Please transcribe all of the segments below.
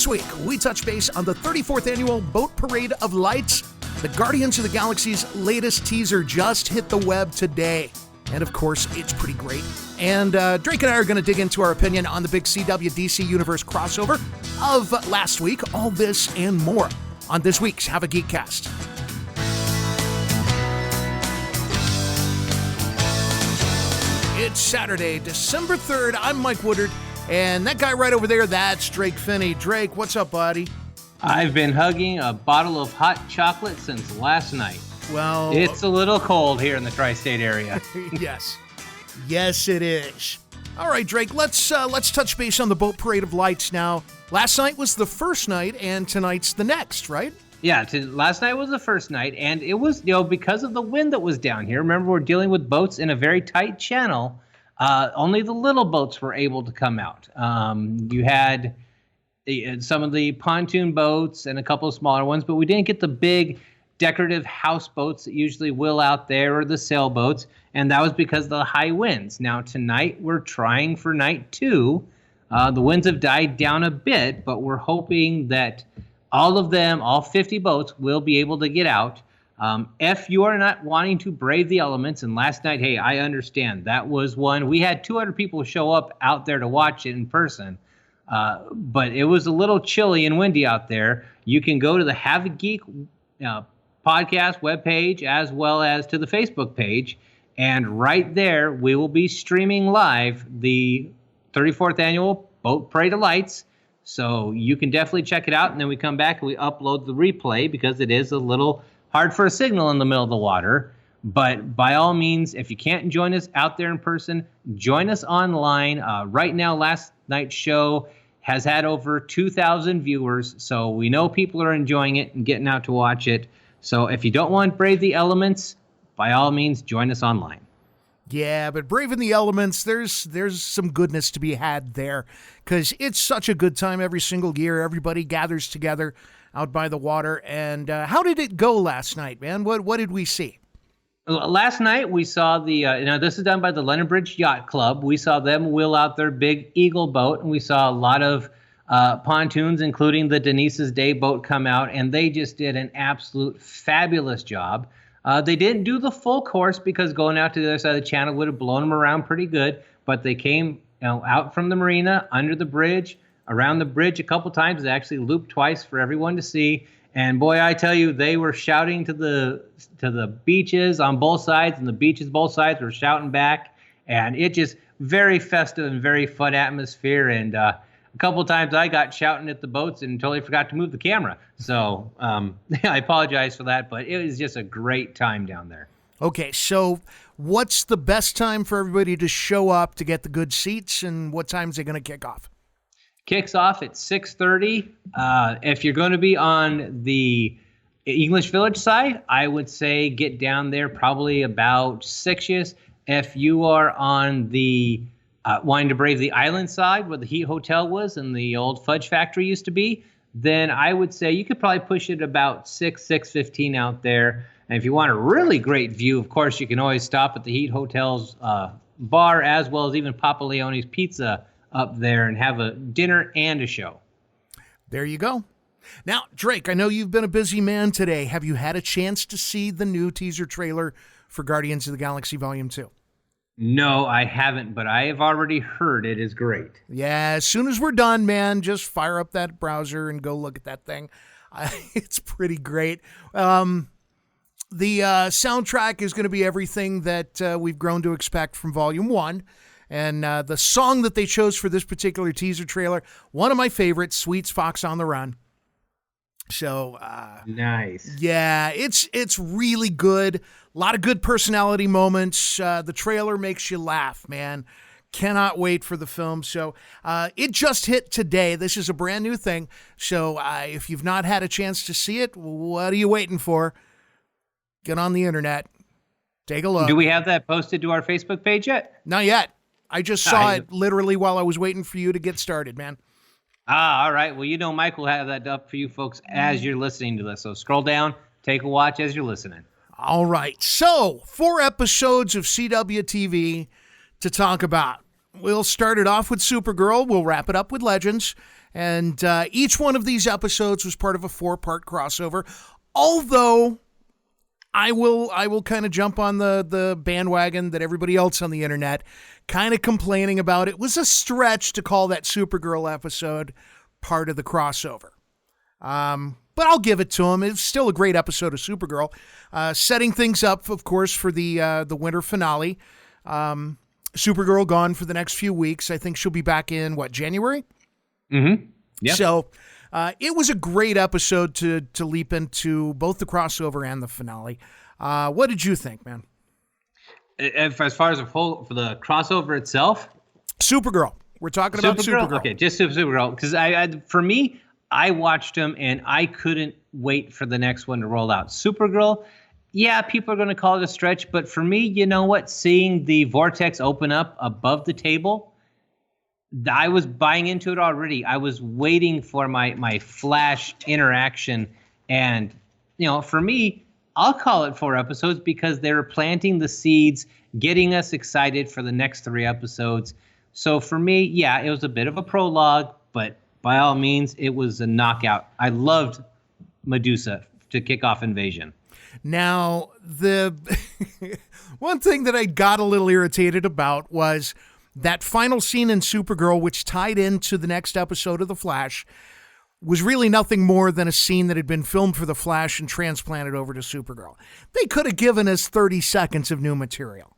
This week, we touch base on the 34th Annual Boat Parade of Lights. The Guardians of the Galaxy's latest teaser just hit the web today. And of course, it's pretty great. And Drake and I are going to dig into our opinion on the big CW DC Universe crossover of last week. All this and more on this week's Have a Geekcast. It's Saturday, December 3rd. I'm Mike Woodard. And that guy right over there, that's Drake Finney. Drake, what's up, buddy? I've been hugging a bottle of hot chocolate since last night. Well, it's a little cold here in the tri-state area. Yes, it is. All right, Drake, let's touch base on the Boat Parade of Lights now. Last night was the first night, and tonight's the next, right? Yeah, last night was the first night, and it was, because of the wind that was down here. Remember, we're dealing with boats in a very tight channel. Only the little boats were able to come out. You had some of the pontoon boats and a couple of smaller ones, but we didn't get the big decorative houseboats that usually will out there, or the sailboats, and that was because of the high winds. Now, tonight, we're trying for night 2. The winds have died down a bit, but we're hoping that all 50 boats will be able to get out. If you are not wanting to brave the elements, and last night, hey, I understand. That was one. We had 200 people show up out there to watch it in person, but it was a little chilly and windy out there. You can go to the Have a Geek podcast webpage as well as to the Facebook page, and right there we will be streaming live the 34th Annual Boat Parade of Lights. So you can definitely check it out, and then we come back and we upload the replay because it is a little hard for a signal in the middle of the water. But by all means, if you can't join us out there in person, join us online. Right now, last night's show has had over 2,000 viewers, so we know people are enjoying it and getting out to watch it. So if you don't want to brave the elements, by all means, join us online. Yeah, but braving the elements, there's some goodness to be had there, because it's such a good time every single year. Everybody gathers together out by the water. And how did it go last night, man? What did we see? Last night we saw the, this is done by the London Bridge Yacht Club. We saw them wheel out their big Eagle boat, and we saw a lot of pontoons, including the Denise's Day boat, come out, and they just did an absolute fabulous job. They didn't do the full course because going out to the other side of the channel would have blown them around pretty good, but they came out from the marina, under the bridge, around the bridge a couple times. They actually looped twice for everyone to see. And boy, I tell you, they were shouting to the beaches on both sides, and the beaches both sides were shouting back. And it just very festive and very fun atmosphere. And a couple times I got shouting at the boats and totally forgot to move the camera. So I apologize for that, but it was just a great time down there. Okay, so what's the best time for everybody to show up to get the good seats, and what time is it going to kick off? Kicks off at 6:30. If you're going to be on the English Village side, I would say get down there probably about 6-ish. If you are on the wanting to brave the island side, where the Heat Hotel was and the old fudge factory used to be, then I would say you could probably push it about 6:15 out there. And if you want a really great view, of course, you can always stop at the Heat Hotel's bar, as well as even Papa Leone's Pizza up there, and have a dinner and a show. There you go. Now, Drake, I know you've been a busy man today. Have you had a chance to see the new teaser trailer for Guardians of the Galaxy Volume 2? No, I haven't, but I have already heard it is great. Yeah, as soon as we're done, man, just fire up that browser and go look at that thing. It's pretty great. The soundtrack is going to be everything that we've grown to expect from Volume 1. And the song that they chose for this particular teaser trailer, one of my favorites, Sweet's Fox on the Run. So nice. Yeah, it's really good. A lot of good personality moments. The trailer makes you laugh, man. Cannot wait for the film. So it just hit today. This is a brand new thing. So if you've not had a chance to see it, what are you waiting for? Get on the internet. Take a look. Do we have that posted to our Facebook page yet? Not yet. I just saw it literally while I was waiting for you to get started, man. All right. Well, Mike will have that up for you folks as you're listening to this. So scroll down, take a watch as you're listening. All right. So 4 episodes of CW TV to talk about. we'll start it off with Supergirl. We'll wrap it up with Legends. And each one of these episodes was part of a 4-part crossover. Although I will kind of jump on the bandwagon that everybody else on the internet kind of complaining about. It was a stretch to call that Supergirl episode part of the crossover. But I'll give it to him. It's still a great episode of Supergirl. Setting things up, of course, for the winter finale. Supergirl gone for the next few weeks. I think she'll be back in, January? Mm-hmm. Yeah. So it was a great episode to leap into both the crossover and the finale. What did you think, man? As far as for the crossover itself? Supergirl. We're talking about Supergirl. Okay, just Supergirl. Because for me, I watched them and I couldn't wait for the next one to roll out. Supergirl, yeah, people are going to call it a stretch, but for me, you know what? Seeing the vortex open up above the table, I was buying into it already. I was waiting for my Flash interaction. And, for me, I'll call it 4 episodes because they were planting the seeds, getting us excited for the next 3 episodes. So for me, yeah, it was a bit of a prologue, but by all means, it was a knockout. I loved Medusa to kick off Invasion. Now, the one thing that I got a little irritated about was that final scene in Supergirl, which tied into the next episode of The Flash, was really nothing more than a scene that had been filmed for The Flash and transplanted over to Supergirl. They could have given us 30 seconds of new material.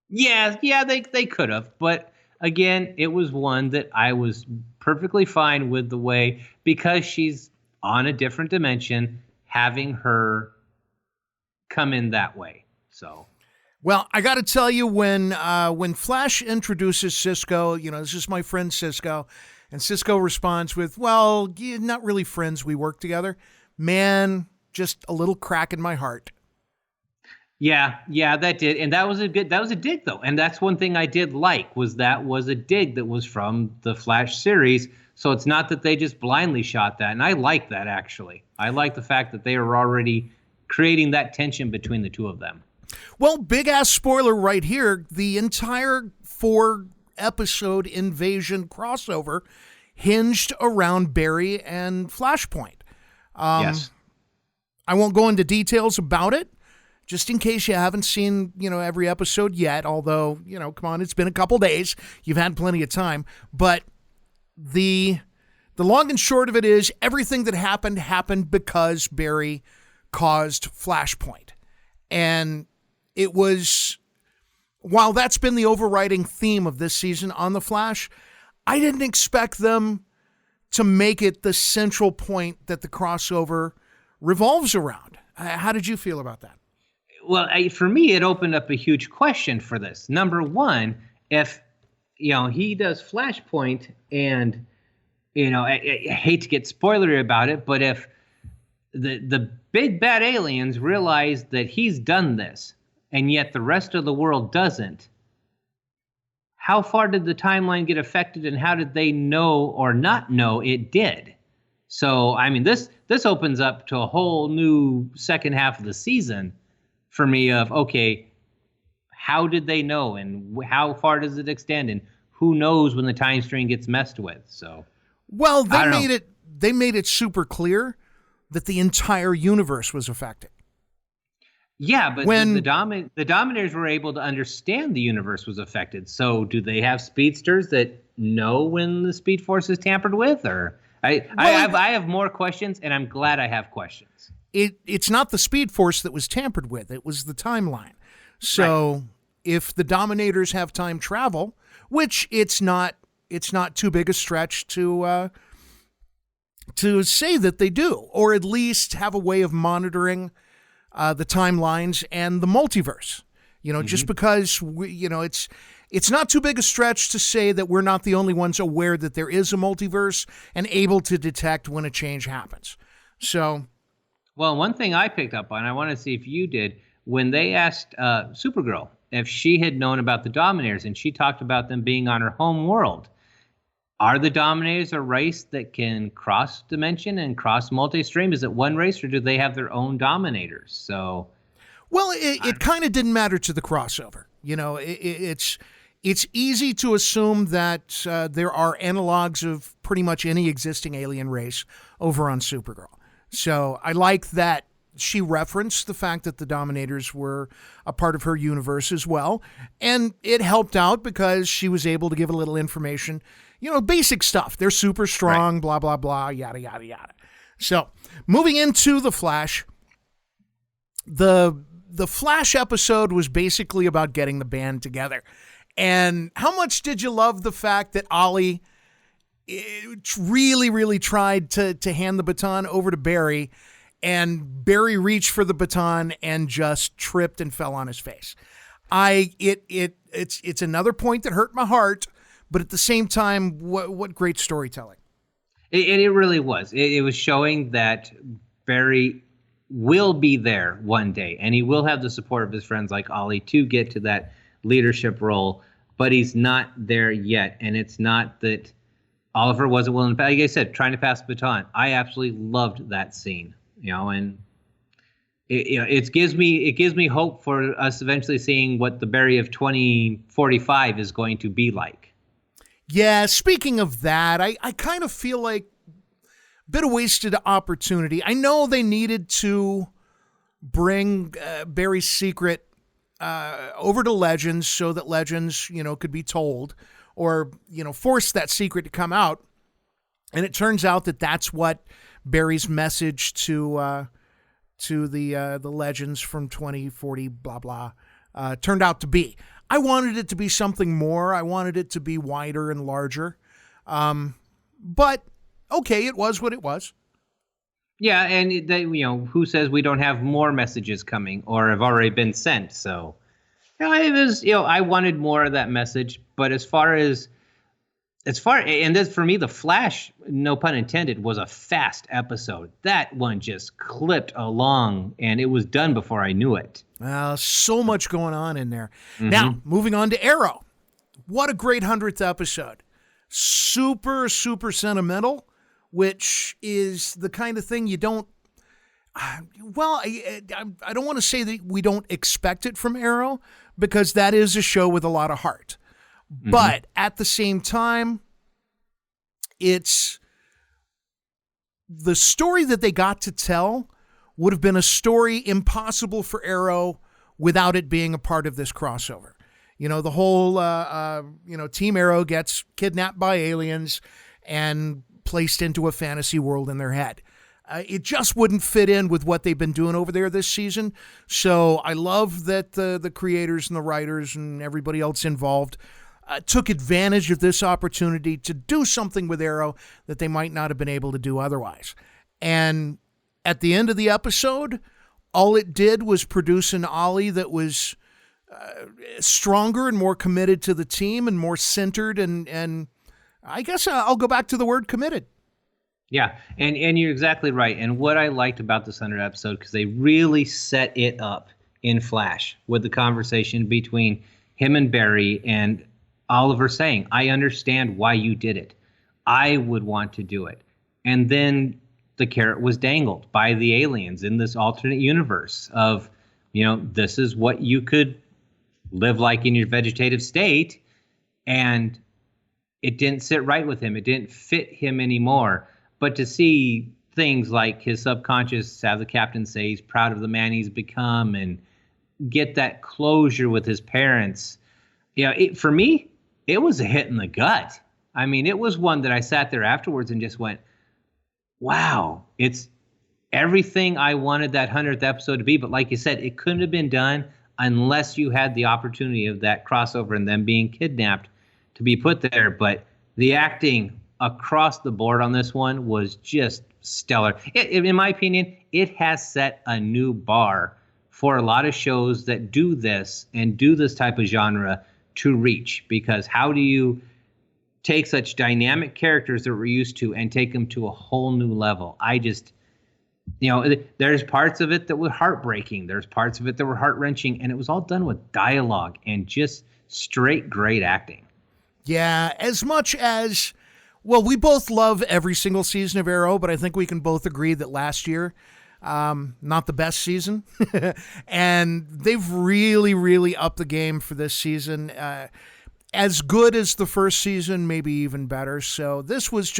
Yeah, they could have. But again, it was one that I was perfectly fine with the way, because she's on a different dimension, having her come in that way. So, well, I got to tell you, when Flash introduces Cisco, this is my friend Cisco, and Cisco responds with, "Well, you're not really friends. We work together." Man, just a little crack in my heart. Yeah, that did. And that was a dig though. And that's one thing I did like, was a dig that was from the Flash series. So it's not that they just blindly shot that. And I like that, actually. I like the fact that they were already creating that tension between the two of them. Well, big ass spoiler right here. The entire 4-episode Invasion crossover hinged around Barry and Flashpoint. Yes. I won't go into details about it, just in case you haven't seen, every episode yet, although, come on, it's been a couple days. You've had plenty of time. But the long and short of it is, everything that happened because Barry caused Flashpoint. And it was, while that's been the overriding theme of this season on The Flash, I didn't expect them to make it the central point that the crossover revolves around. How did you feel about that? Well, for me, it opened up a huge question for this. Number one, if, he does Flashpoint and, I hate to get spoilery about it, but if the big bad aliens realize that he's done this and yet the rest of the world doesn't, how far did the timeline get affected and how did they know or not know it did? So, I mean, this opens up to a whole new second half of the season for me of, okay, how did they know and how far does it extend and who knows when the time stream gets messed with? So, well, they made it super clear that the entire universe was affected. Yeah, but the Dominators were able to understand the universe was affected. So do they have speedsters that know when the Speed Force is tampered with? Or I have more questions, and I'm glad I have questions. It's not the Speed Force that was tampered with. It was the timeline. So right. If the Dominators have time travel, which it's not too big a stretch to say that they do, or at least have a way of monitoring the timelines and the multiverse, just because it's not too big a stretch to say that we're not the only ones aware that there is a multiverse and able to detect when a change happens. So, well, one thing I picked up on, I want to see if you did, when they asked Supergirl if she had known about the Dominators, and she talked about them being on her home world. Are the Dominators a race that can cross dimension and cross multi-stream? Is it one race, or do they have their own Dominators? So, well, it kind of didn't matter to the crossover. It's it's easy to assume that there are analogs of pretty much any existing alien race over on Supergirl. So I like that she referenced the fact that the Dominators were a part of her universe as well. And it helped out because she was able to give a little information, basic stuff. They're super strong, right. Blah, blah, blah, yada, yada, yada. So moving into The Flash, the Flash episode was basically about getting the band together. And how much did you love the fact that Ollie really, really tried to hand the baton over to Barry, and Barry reached for the baton and just tripped and fell on his face? It's another point that hurt my heart, but at the same time, what great storytelling. It really was. It was showing that Barry will be there one day, and he will have the support of his friends like Ollie to get to that leadership role, but he's not there yet. And it's not that Oliver wasn't willing to, like I said, trying to pass the baton. I absolutely loved that scene, and it gives me hope for us eventually seeing what the Barry of 2045 is going to be like. Yeah, speaking of that, I kind of feel like a bit of wasted opportunity. I know they needed to bring Barry's secret over to Legends so that Legends, could be told, or, force that secret to come out. And it turns out that that's what Barry's message to the Legends from 2040, blah, blah, turned out to be. I wanted it to be something more. I wanted it to be wider and larger. But, okay, it was what it was. Yeah, and they, who says we don't have more messages coming or have already been sent? So, it was, I wanted more of that message. But as far, and this for me, The Flash, no pun intended, was a fast episode. That one just clipped along, and it was done before I knew it. So much going on in there. Mm-hmm. Now, moving on to Arrow. What a great 100th episode. Super, super sentimental, which is the kind of thing you don't, I don't want to say that we don't expect it from Arrow, because that is a show with a lot of heart. Mm-hmm. But at the same time, it's the story that they got to tell would have been a story impossible for Arrow without it being a part of this crossover. The whole, Team Arrow gets kidnapped by aliens and placed into a fantasy world in their head. It just wouldn't fit in with what they've been doing over there this season. So I love that the creators and the writers and everybody else involved took advantage of this opportunity to do something with Arrow that they might not have been able to do otherwise. And at the end of the episode, all it did was produce an Ollie that was stronger and more committed to the team and more centered. And I guess I'll go back to the word committed. Yeah, and you're exactly right. And what I liked about this 100th episode, because they really set it up in Flash with the conversation between him and Barry, and Oliver saying, I understand why you did it. I would want to do it. And then the carrot was dangled by the aliens in this alternate universe of, this is what you could live like in your vegetative state. And it didn't sit right with him. It didn't fit him anymore. But to see things like his subconscious, have the captain say he's proud of the man he's become, and get that closure with his parents, for me, it was a hit in the gut. I mean, it was one that I sat there afterwards and just went, wow, it's everything I wanted that 100th episode to be. But like you said, it couldn't have been done unless you had the opportunity of that crossover and them being kidnapped to be put there. But the acting across the board on this one was just stellar. In my opinion, it has set a new bar for a lot of shows that do this and do this type of genre to reach, because how do you take such dynamic characters that we're used to and take them to a whole new level? I just, there's parts of it that were heartbreaking. There's parts of it that were heart-wrenching, and it was all done with dialogue and just straight great acting. Yeah, as much as, well, we both love every single season of Arrow, but I think we can both agree that last year, not the best season. And they've really, really upped the game for this season. as good as the first season, maybe even better. So this was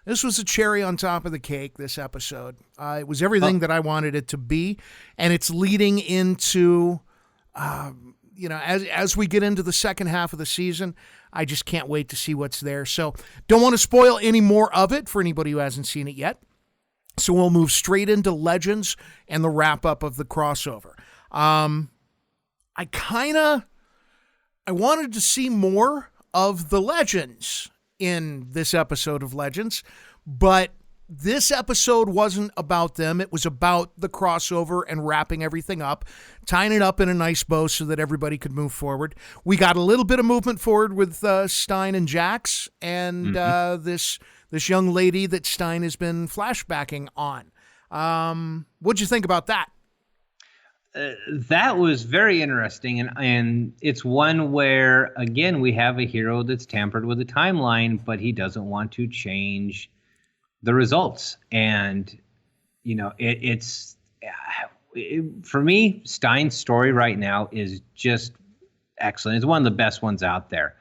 a cherry on top of the cake, this episode. It was everything that I wanted it to be, and it's leading into, as we get into the second half of the season, I just can't wait to see what's there. So don't want to spoil any more of it for anybody who hasn't seen it yet. So we'll move straight into Legends and the wrap-up of the crossover. I wanted to see more of the Legends in this episode of Legends, but this episode wasn't about them. It was about the crossover and wrapping everything up, tying it up in a nice bow so that everybody could move forward. We got a little bit of movement forward with Stein and Jax and this young lady that Stein has been flashbacking on. What'd you think about that? That was very interesting, and it's one where, again, we have a hero that's tampered with the timeline, but he doesn't want to change the results. And, for me, Stein's story right now is just excellent. It's one of the best ones out there.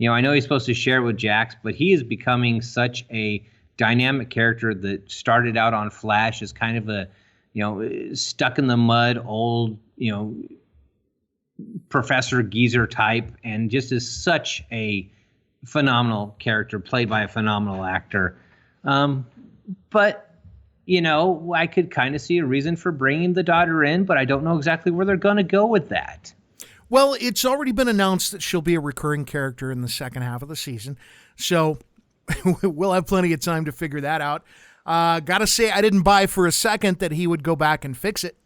I know he's supposed to share it with Jax, but he is becoming such a dynamic character that started out on Flash as kind of a, stuck in the mud, old, Professor Geezer type, and just is such a phenomenal character played by a phenomenal actor. But, I could kind of see a reason for bringing the daughter in, but I don't know exactly where they're going to go with that. Well, it's already been announced that she'll be a recurring character in the second half of the season, so we'll have plenty of time to figure that out. Gotta say, I didn't buy for a second that he would go back and fix it.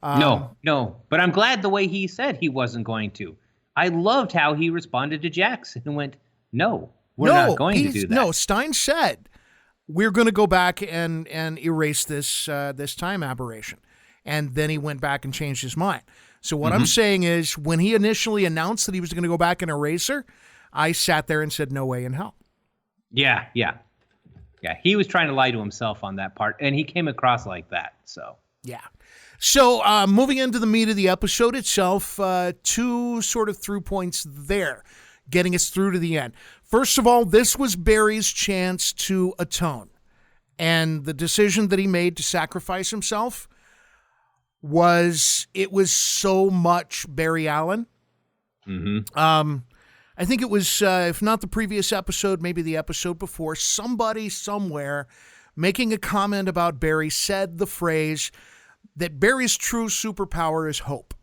No, but I'm glad the way he said he wasn't going to. I loved how he responded to Jax and went, no, we're not going to do that. No, Stein said, we're going to go back and erase this time aberration. And then he went back and changed his mind. So what I'm saying is, when he initially announced that he was going to go back and erase her, I sat there and said, no way in hell. Yeah. He was trying to lie to himself on that part, and he came across like that. So yeah. So moving into the meat of the episode itself, two sort of through points there, getting us through to the end. First of all, this was Barry's chance to atone, and the decision that he made to sacrifice himself was so much Barry Allen. I think it was, if not the previous episode, maybe the episode before, somebody somewhere making a comment about Barry said the phrase that Barry's true superpower is hope.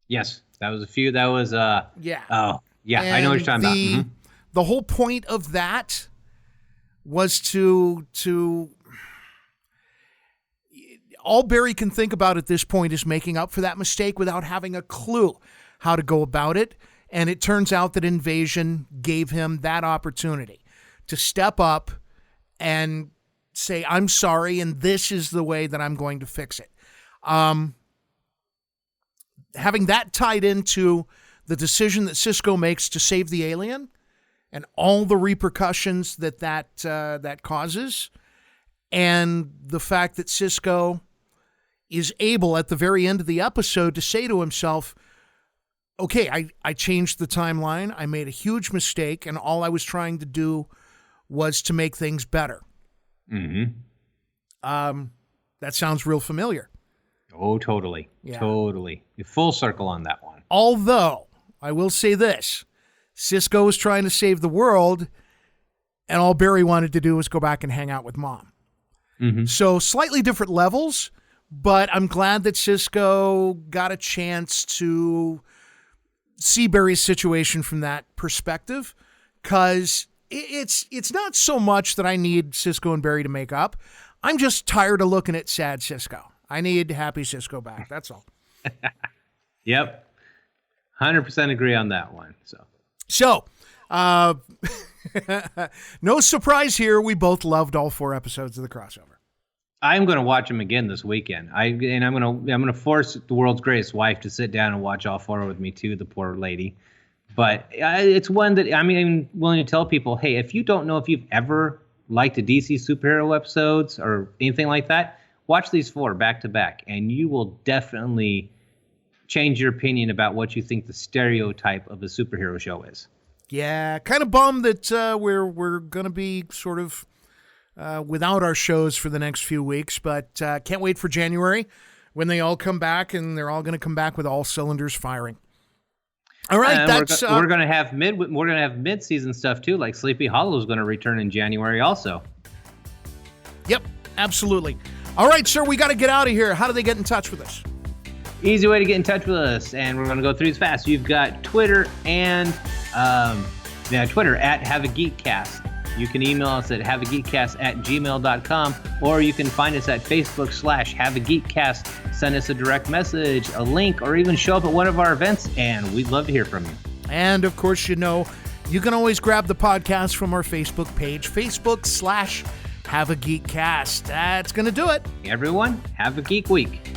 Yes, that was a few. That was, yeah. Oh, yeah, and I know what you're talking about. The whole point of that was to all Barry can think about at this point is making up for that mistake without having a clue how to go about it. And it turns out that Invasion gave him that opportunity to step up and say, I'm sorry, and this is the way that I'm going to fix it. Having that tied into the decision that Cisco makes to save the alien and all the repercussions that causes, and the fact that Cisco is able at the very end of the episode to say to himself, okay, I changed the timeline. I made a huge mistake, and all I was trying to do was to make things better. That sounds real familiar. Oh, totally. Yeah. Totally. Full circle on that one. Although, I will say this, Cisco was trying to save the world, and all Barry wanted to do was go back and hang out with Mom. So slightly different levels, but I'm glad that Cisco got a chance to see Barry's situation from that perspective, because it's not so much that I need Cisco and Barry to make up. I'm just tired of looking at sad Cisco. I need happy Cisco back. That's all. Yep. 100% agree on that one. So, no surprise here. We both loved all 4 episodes of the crossover. I'm going to watch them again this weekend. I'm going to force the world's greatest wife to sit down and watch all 4 with me too. The poor lady, but it's one that I'm willing to tell people, hey, if you don't know if you've ever liked a DC superhero episodes or anything like that, watch these 4 back to back, and you will definitely change your opinion about what you think the stereotype of a superhero show is. Yeah, kind of bummed that we're going to be sort of without our shows for the next few weeks, but can't wait for January when they all come back, and they're all going to come back with all cylinders firing. All right, that's we're going to have mid-season stuff too, like Sleepy Hollow is going to return in January also. Yep, absolutely. All right, sir, we got to get out of here. How do they get in touch with us? Easy way to get in touch with us, and we're going to go through these fast. You've got Twitter and Twitter at HaveAGeekCast. You can email us at haveageekcast@gmail.com, or you can find us at Facebook/HaveAGeekCast. Send us a direct message, a link, or even show up at one of our events, and we'd love to hear from you. And, of course, you can always grab the podcast from our Facebook page, Facebook/HaveAGeekCast. That's going to do it. Everyone, have a geek week.